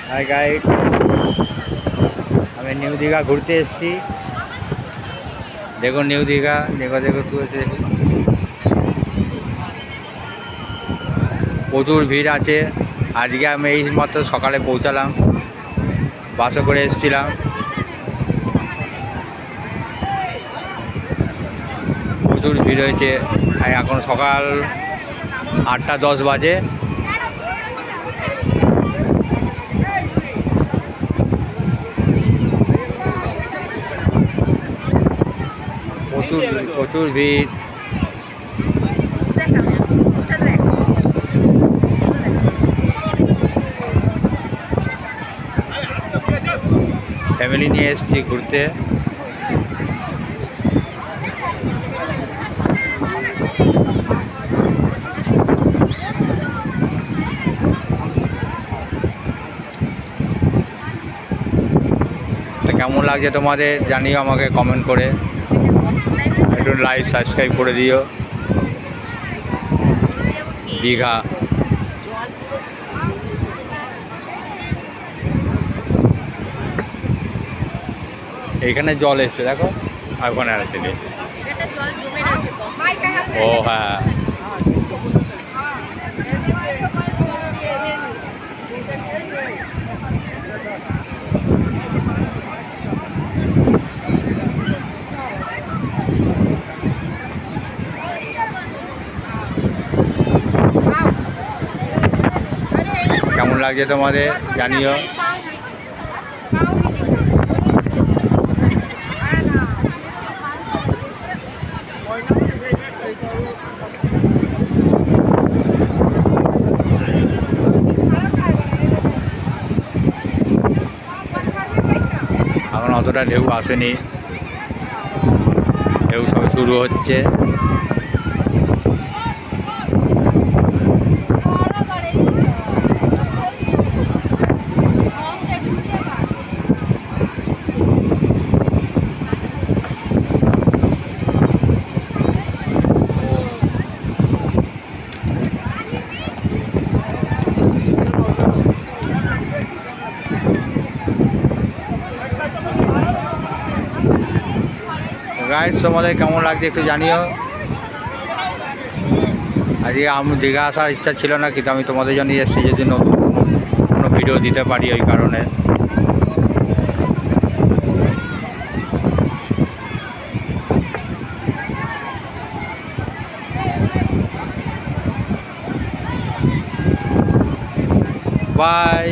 High guide, আমি new Digha ঘুরতে এসেছি। দেখো নিউ দীঘা, দেখো একটু এসে দেখি, প্রচুর ভিড় আছে। আজকে আমি এই মাত্র সকালে পৌঁছালাম, বাসে করে এসেছিলাম। প্রচুর ভিড় হয়েছে। এখন সকাল 8:10 বাজে। প্রচুর ভিড়। ফ্যামিলি নিয়ে এসেছি ঘুরতে। কেমন লাগছে তোমাদের জানিও আমাকে কমেন্ট করে, একটু লাইক সাবস্ক্রাইব করে দিও। দীঘা এইখানে জল এসছে, দেখো আর ওখানে আছে। ও হ্যাঁ, কেমন লাগছে তোমাদের জানিও। এখন অতটা ঢেউ আসেনি, ঢেউ সব শুরু হচ্ছে। গাইড তোমাদের কেমন লাগছে একটু জানিও। আজকে আমি দীঘা আসার ইচ্ছা ছিল না, কিন্তু আমি তোমাদের জন্য এসেছি যদি নতুন কোনো ভিডিও দিতে পারি ওই কারণে। বাই।